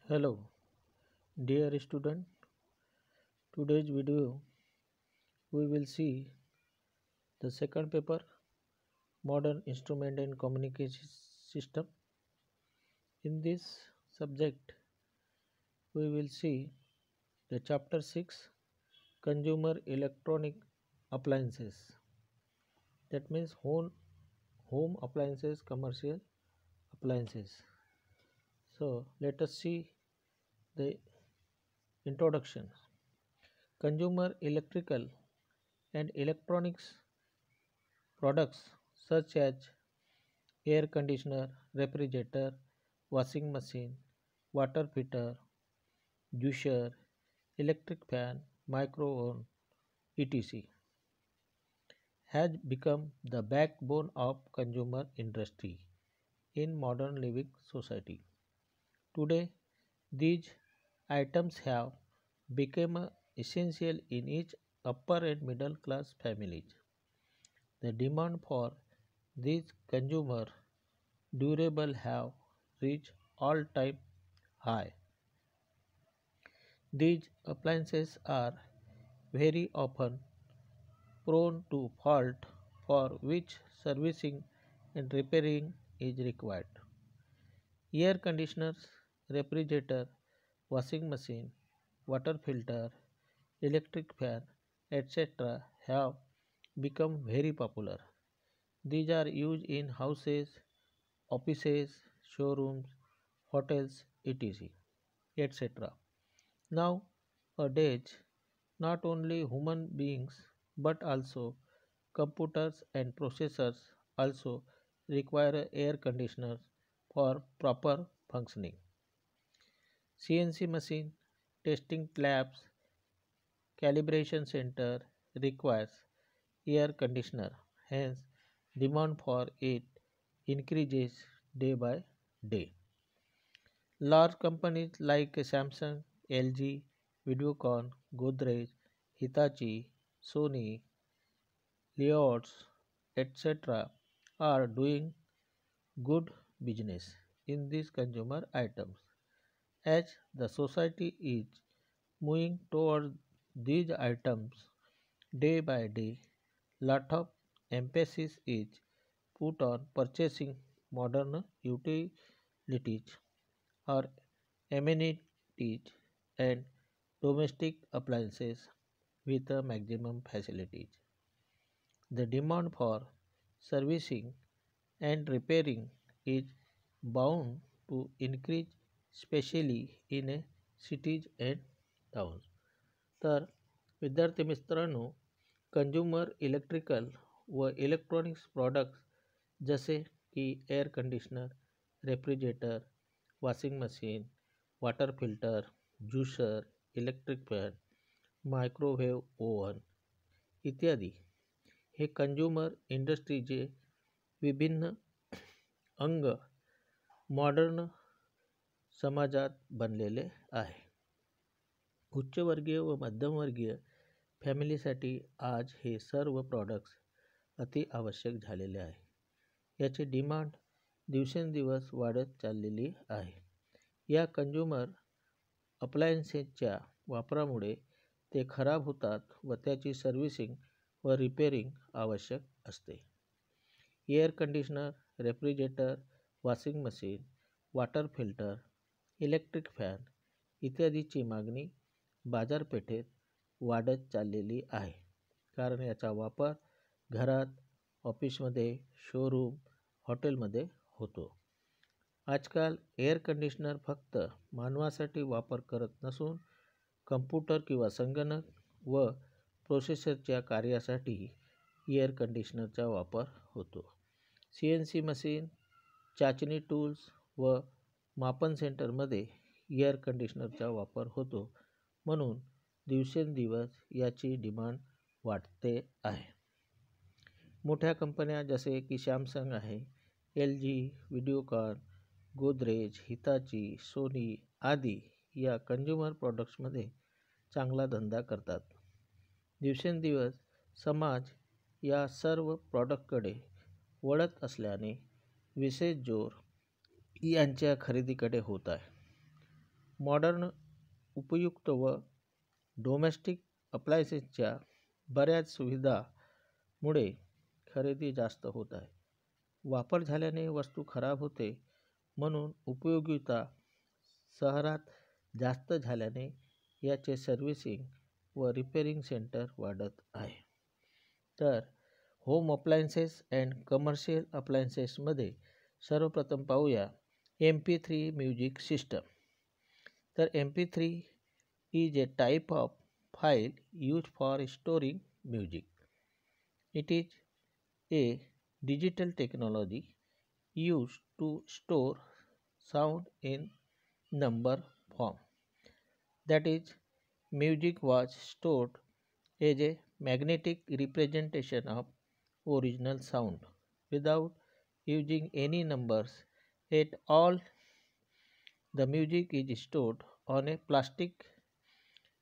Hello, dear student. Today's video we will see the second paper Modern Instrument and Communication System. In this subject we will see the chapter 6 Consumer Electronic Appliances. That means home appliances, commercial appliances. So let us see the introduction. Consumer electrical and electronics products such as air conditioner, refrigerator, washing machine, water heater, juicer, electric fan, microwave, etc. has become the backbone of consumer industry in modern living society. Today, these items have become essential in each upper and middle class families. The demand for these consumer durable have reached all-time high. These appliances are very often prone to fault for which servicing and repairing is required. Air conditioners, refrigerator, washing machine, water filter, electric fan, etc. have become very popular. These are used in houses, offices, showrooms, hotels, etc. etc. Nowadays, not only human beings but also computers and processors also require air conditioners for proper functioning. CNC machine, testing labs, calibration center requires air conditioner. Hence, demand for it increases day by day. Large companies like Samsung, LG, Videocon, Godrej, Hitachi, Sony, Leots, etc. are doing good business in these consumer items. As the society is moving toward these items day by day, lot of emphasis is put on purchasing modern utilities or amenities and domestic appliances with a maximum facilities. The demand for servicing and repairing is bound to increase, especially in cities and towns. तर विद्यार्थी मित्रांनो, consumer electrical व electronics products जसे की air conditioner, refrigerator, washing machine, water filter, juicer, electric fan, microwave oven इत्यादी हे consumer इंडस्ट्रीचे विभिन्न अंग मॉडर्न समाजात बनलेले आहे. उच्चवर्गीय व मध्यमवर्गीय फॅमिलीसाठी आज हे सर्व प्रॉडक्ट्स अति आवश्यक झालेले आहे. याची डिमांड दिवसेंदिवस वाढत चाललेली आहे. या कंझ्युमर अप्लायन्सेसच्या वापरामुळे ते खराब होतात व त्याची सर्व्हिसिंग व रिपेरिंग आवश्यक असते. Air conditioner, refrigerator, washing machine, water filter, electric fan इत्यादीची मागणी बाजारपेठेत वाढत चाललेली आहे. कारण याचा वापर घरात, ऑफिसमध्ये, शोरूम, हॉटेलमध्ये होतो. आजकाल एअर कंडिशनर फक्त मानवासाठी वापर करत नसून कम्प्युटर किंवा संगणक व प्रोसेसरच्या कार्यासाठी एअर कंडिशनरचा वापर होतो. CNC मशीन, चाचणी टूल्स व मापन सेंटरमध्ये एअर कंडिशनरचा वापर होतो. म्हणून दिवसेंदिवस याची डिमांड वाढते आहे. मोठ्या कंपन्या जसे की सॅमसंग आहे, LG, व्हिडिओकॉन, गोदरेज, हिताची, सोनी आदी या कंझ्युमर प्रॉडक्ट्समध्ये चांगला धंदा करतात. दिवसेंदिवस समाज या सर्व प्रॉडक्टकडे वळत असल्याने विशेष जोर यांच्या खरेदीकडे होत आहे. मॉडर्न उपयुक्त व डोमेस्टिक अप्लायन्सेसच्या बऱ्याच सुविधामुळे खरेदी जास्त होत आहे. वापर झाल्याने वस्तू खराब होते म्हणून उपयोगिता शहरात जास्त झाल्याने याचे सर्व्हिसिंग व रिपेरिंग सेंटर वाढत आहे. तर होम अप्लायन्सेस अँड कमर्शियल अप्लायन्सेसमध्ये सर्वप्रथम पाहूया MP3 म्युझिक सिस्टम. तर MP3 is a type of file used for storing music. It is a digital technology used to store sound in number form. That is, music was stored as a magnetic representation of original sound without using any numbers at all. The music is stored on a plastic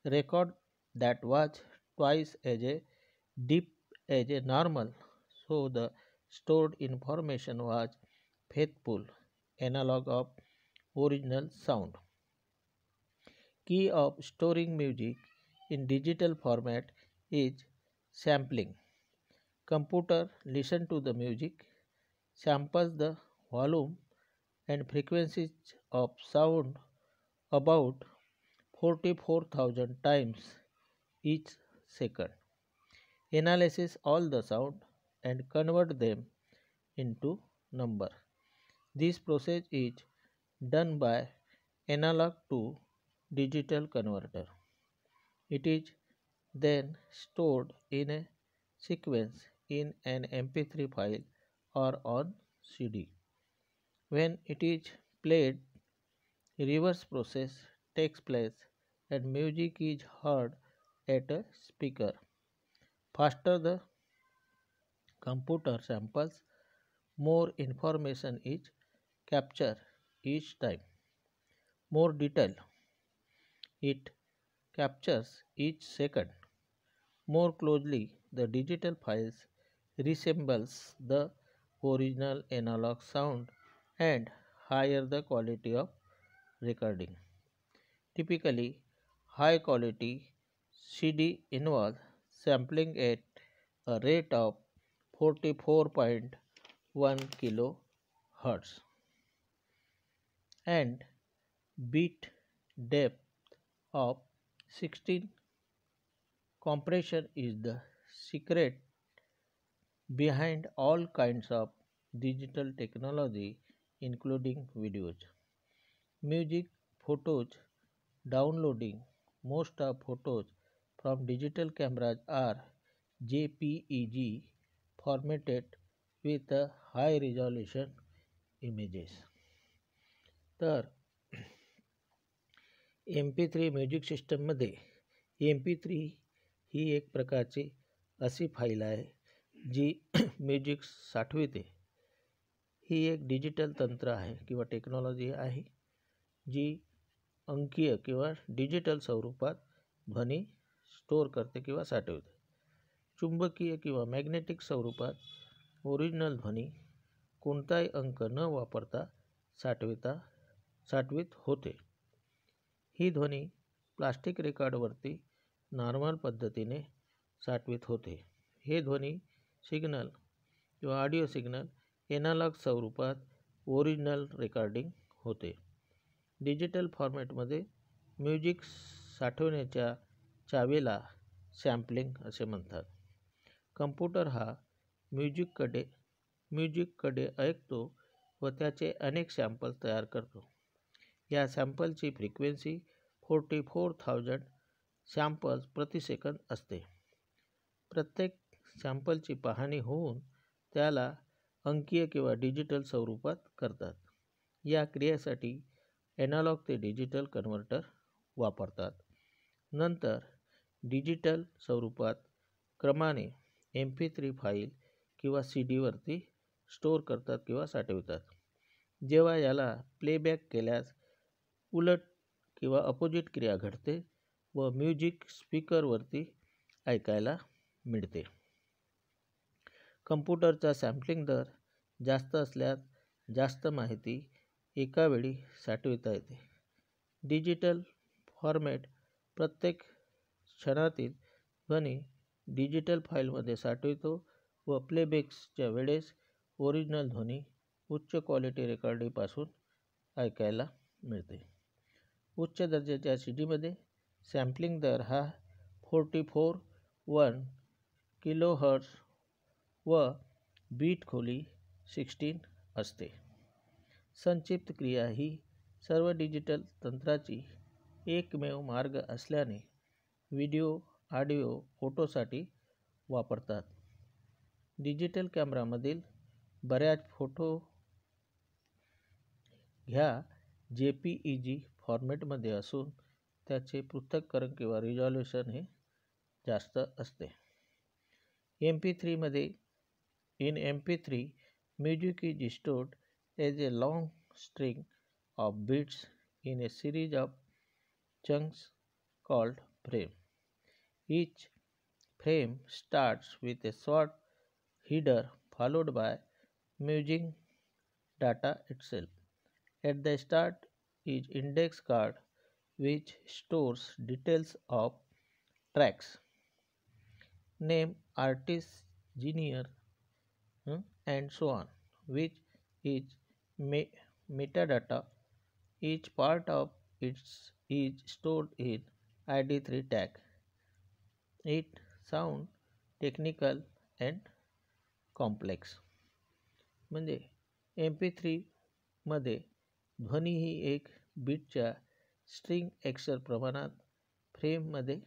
record that was twice as a deep as a normal, so the stored information was faithful analog of original sound. Key of storing music in digital format is sampling. Computer listen to the music, samples the volume and frequencies of sound about 44,000 times each second, analyzes all the sound and convert them into number. This process is done by analog to digital converter. It is then stored in a sequence in an MP3 file or on CD. When it is played, reverse process takes place and music is heard at a speaker. Faster the computer samples, more information is captured each time. More detail it captures each second. More closely the digital files resembles the original analog sound and higher the quality of recording. Typically, high quality CD involves sampling at a rate of 44.1 kHz and bit depth of 16. Compression is the secret behind all kinds of digital technology, including videos, music, photos. Downloading. Most of photos from digital cameras are JPEG formatted with a high resolution images. तर MP3 music सिस्टममध्ये MP3 ही एक प्रकारची अशी file आहे जी music साठविते. ही एक digital तंत्र आहे किंवा टेक्नॉलॉजी आहे जी अंकीय किंवा डिजिटल स्वरूपात ध्वनी स्टोअर करते किंवा साठवते. चुंबकीय किंवा मॅग्नेटिक स्वरूपात ओरिजिनल ध्वनी कोणताही अंक न वापरता साठवित होते. ही ध्वनी प्लास्टिक रेकॉर्डवरती नॉर्मल पद्धतीने साठवित होते. हे ध्वनी सिग्नल किंवा ऑडिओ सिग्नल एनालॉग स्वरूपात ओरिजिनल रेकॉर्डिंग होते. डिजिटल फॉर्मॅटमध्ये म्युझिक साठवण्याच्या चावीला सॅम्पलिंग असे म्हणतात. कम्प्युटर हा म्युझिककडे ऐकतो व त्याचे अनेक सॅम्पल्स तयार करतो. या सॅम्पलची फ्रिक्वेन्सी 44,000 सॅम्पल्स प्रति सेकंद असते. प्रत्येक सॅम्पलची पाहणी होऊन त्याला अंकीय किंवा डिजिटल स्वरूपात करतात. या क्रियेसाठी एनालॉग ते डिजिटल कन्व्हर्टर वापरतात. नंतर डिजिटल स्वरूपात क्रमाने MP3 फाईल किंवा CDवरती स्टोअर करतात किंवा साठवतात. जेव्हा याला प्लेबॅक केल्यास उलट किंवा अपोजिट क्रिया घडते व म्युझिक स्पीकरवरती ऐकायला मिळते. कम्प्युटरचा सॅम्पलिंग दर जास्त असल्यास जास्त माहिती एका वेळी साठविता येते. डिजिटल फॉर्मॅट प्रत्येक क्षणातील ध्वनी डिजिटल फाईलमध्ये साठवितो व प्लेबॅक्सच्या वेळेस ओरिजिनल ध्वनी उच्च क्वालिटी रेकॉर्डिंगपासून ऐकायला मिळते. उच्च दर्जाच्या CD सॅम्पलिंग दर हा 44.1 kHz व बीट खोली 16 असते. संक्षिप्त क्रिया ही सर्व डिजिटल तंत्राची एकमेव मार्ग असल्याने व्हिडिओ, ऑडिओ, फोटोसाठी वापरतात. डिजिटल कॅमेरामधील बऱ्याच फोटो ह्या JPEG फॉर्मॅटमध्ये असून त्याचे पृथक्करण किंवा रिझॉल्युशन हे जास्त असते. MP3 in MP3 music is stored as a long string of bits in a series of chunks called frame. Each frame starts with a short header followed by music data itself. At the start is index card which stores details of tracks, name, artist, genre, and so on, which is metadata. Each part of it is stored in ID3 tag. It sound technical and complex. म्हणजे MP3 मध्ये ध्वनी ही एक बीटच्या string एक्सर प्रमाणात फ्रेममध्ये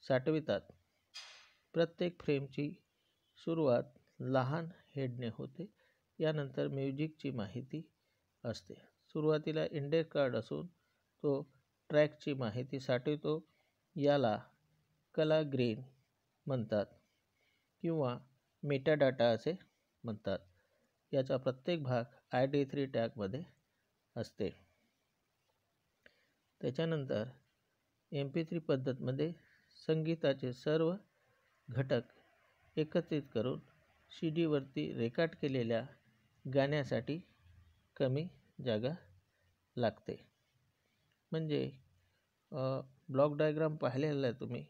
साठवितात. प्रत्येक फ्रेमची सुरुवात लहान हेडने होते. यानंतर म्युझिकची माहिती असते. सुरुवातीला इंडेक्स कार्ड असून तो ट्रॅकची माहिती साठवतो. याला कलर ग्रेन म्हणतात किंवा मेटाडाटा असे म्हणतात. याचा प्रत्येक भाग ID3 टॅगमध्ये असते. त्याच्यानंतर MP3 पद्धतमध्ये संगीताचे सर्व घटक एकत्रित करून CDवरती रेकॉर्ड केलेल्या गाण्यासाठी कमी जागा लागते. म्हणजे ब्लॉक डायग्राम पाहिलेला आहे तुम्ही.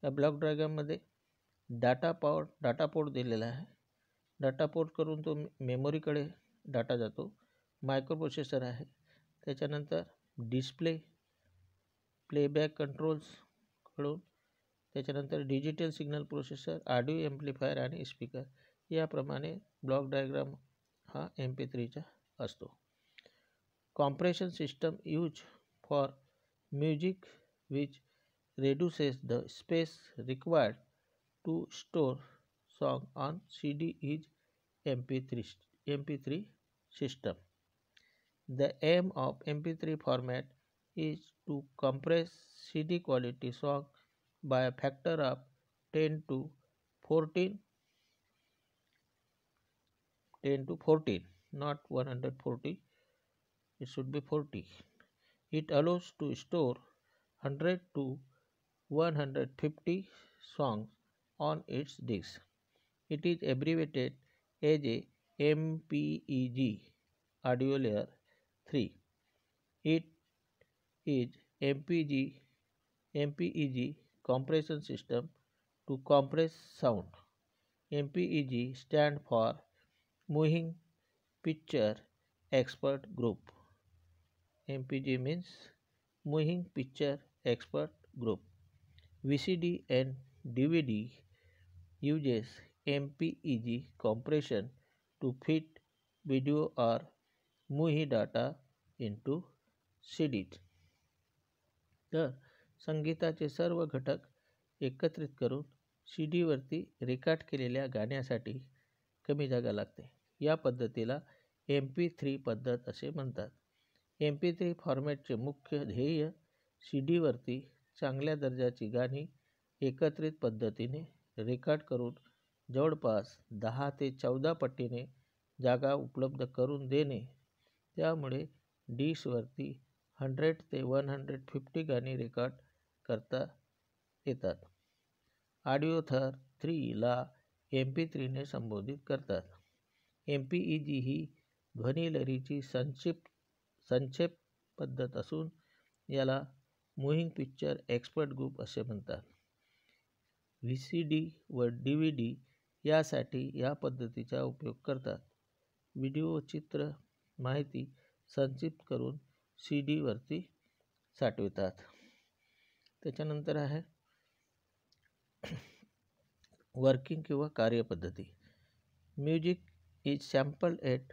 या ब्लॉक डायग्राममध्ये डाटा पोर्ट दिलेला आहे. डाटा पोर्ट करून तो मेमोरीकडे डाटा जातो. मायक्रो प्रोसेसर आहे. त्याच्यानंतर डिस्प्ले, प्लेबॅक कंट्रोल्सकडून, त्याच्यानंतर digital signal processor, audio amplifier आणि स्पीकर. याप्रमाणे ब्लॉक डायग्राम हा MP3चा असतो. Compression system use for music which reduces the space required to store song on CD is MP3 system. The aim of MP3 format is to compress CD quality song by a factor of 10 to 14, not 140. It should be 40. It allows to store 100 to 150 songs on its disk. It is abbreviated as a MPEG, audio layer 3. It is MPEG compression system to compress sound. MPEG stand for Moving Picture Expert Group. MPEG means Moving Picture Expert Group. VCD and DVD uses MPEG compression to fit video or movie data into CDs. तर संगीताचे सर्व घटक एकत्रित करून CDवरती record केलेल्या गाण्यासाठी कमी जागा लागते. या पद्धतीला MP3 पद्धत असे म्हणतात. MP3 फॉर्मॅटचे मुख्य ध्येय CDवरती चांगल्या दर्जाची गाणी एकत्रित पद्धतीने रेकॉर्ड करून जवळपास 10 ते 14 पटीने जागा उपलब्ध करून देणे. त्यामुळे डिस्कवरती 100 ते 150 गाणी रेकॉर्ड करता येतात. ऑडिओ थर 3 ला MP3 ने संबोधित करतात. MPEG ही ध्वनिलहरीची संक्षेप पद्धत असून याला मूव्हिंग पिक्चर एक्सपर्ट ग्रुप असे म्हणतात. VCD व DVD यासाठी या पद्धतीचा उपयोग करतात. व्हिडिओ, चित्र, माहिती संचित करून CD वरती साठवितात. त्याच्यानंतर आहे वर्किंग किंवा कार्यपद्धती. Music is sampled at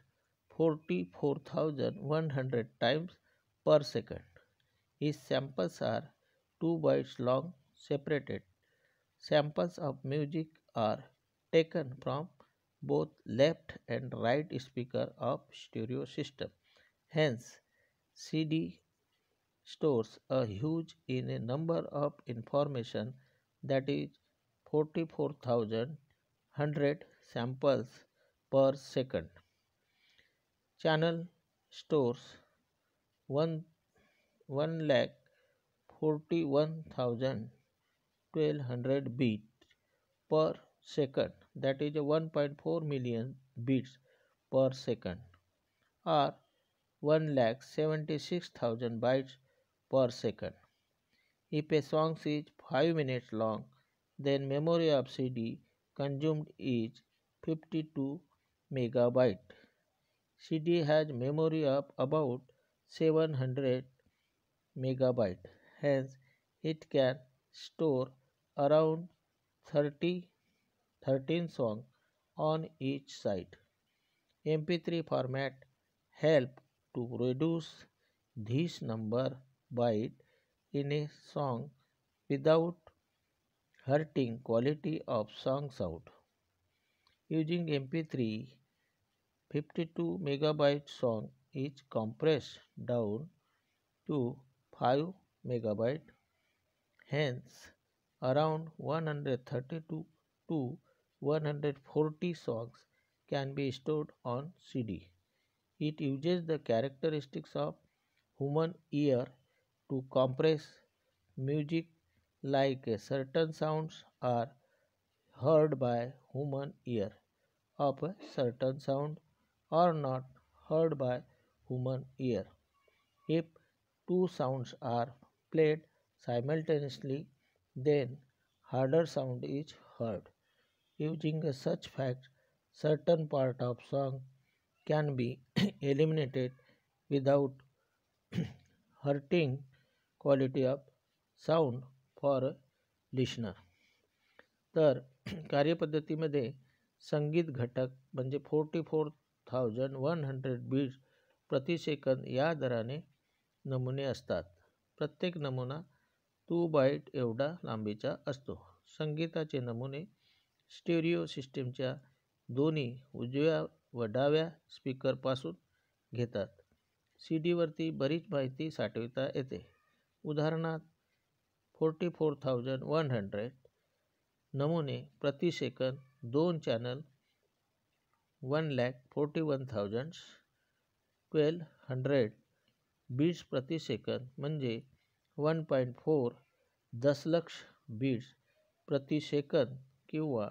44,100 times per second. His samples are 2 bytes long separated. Samples of music are taken from both left and right speaker of stereo system. Hence, CD stores a huge in a number of information that is 44,100 samples per second. Channel stores 1,41,1200 beats per second, that is 1.4 million beats per second, or 1,76,000 bytes per second. If a song is 5 minutes long, then memory of CD consumed is 52 megabyte. CD has memory of about 700 megabyte. Hence, it can store around 13 songs on each side. MP3 format help to reduce this number byte in a song without hurting quality of song sound. Using MP3, 52 megabyte song is compressed down to 5 megabyte. Hence, around 132 to 140 songs can be stored on CD. It uses the characteristics of human ear to compress music, like certain sounds are heard by human ear of a certain sound are not heard by human ear. If two sounds are played simultaneously, then harder sound is heard. Using such fact, certain part of song can be eliminated without hurting quality of sound for a listener. तर कार्यपद्धतीमध्ये संगीत घटक म्हणजे 44,100 beats प्रति second या दराने नमुने असतात. प्रत्येक नमुना 2 बाईट एवढा लांबीचा असतो. संगीताचे नमुने स्टेरिओ सिस्टीमच्या दोन्ही उजव्या व डाव्या स्पीकरपासून घेतात. CDवरती बरीच माहिती साठविता येते. उदाहरणार्थ 44,100 नमुने प्रति सेकंद 2 चॅनल 1,41,1200 बीट्स प्रति सेकंद म्हणजे 1.4 दशलक्ष बीट्स प्रति सेकंद किंवा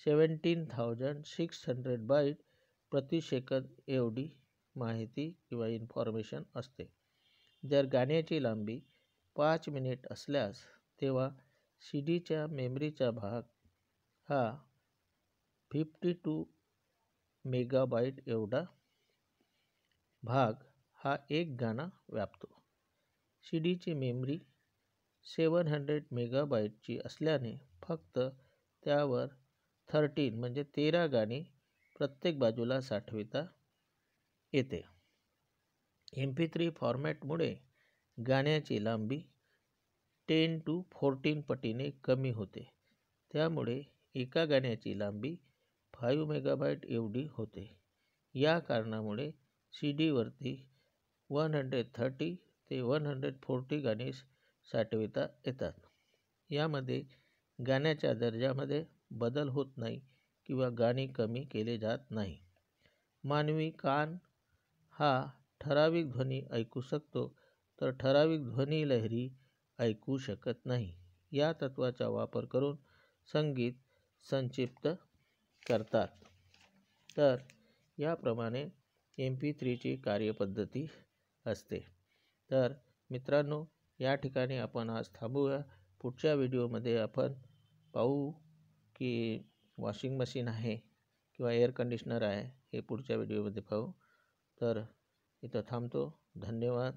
17,600 बाईट प्रति सेकंद एवढी माहिती किंवा इन्फॉर्मेशन असते. जर गाण्याची लांबी 5 मिनिट असल्यास तेव्हा CDच्या मेमरीचा भाग हा 52 मेगाबाईट एवढा भाग हा एक गाणं व्यापतो. CDची मेमरी 700 मेगाबाईटची असल्याने फक्त त्यावर 13 म्हणजे 13 गाणी प्रत्येक बाजूला साठविता येते. MP3 फॉर्मॅटमुळे गाण्याची लांबी 10 to 14 पटीने कमी होते. त्यामुळे एका गाण्याची लांबी 5 मेगाबाईट एवढी होते. या कारणामुळे CDवरती 130 ते 140 गाणी साठविता येतात. यामध्ये गाण्याच्या दर्जामध्ये बदल होत नाही किंवा गाणी कमी केले जात नाही. मानवी कान हा ठराविक ध्वनी ऐकू शकतो, तर ठराविक ध्वनी लहरी ऐकू शकत नाही. या तत्त्वाचा वापर करून संगीत संक्षिप्त करतात. तर याप्रमाणे MP3ची कार्यपद्धती असते. तर मित्रांनो, या ठिकाणी आपण आज थांबूया. पुढच्या व्हिडिओमध्ये आपण पाहू की वॉशिंग मशीन आहे किंवा एअर कंडिशनर आहे हे पुढच्या व्हिडिओमध्ये पाहू. तर इथं थांबतो. धन्यवाद.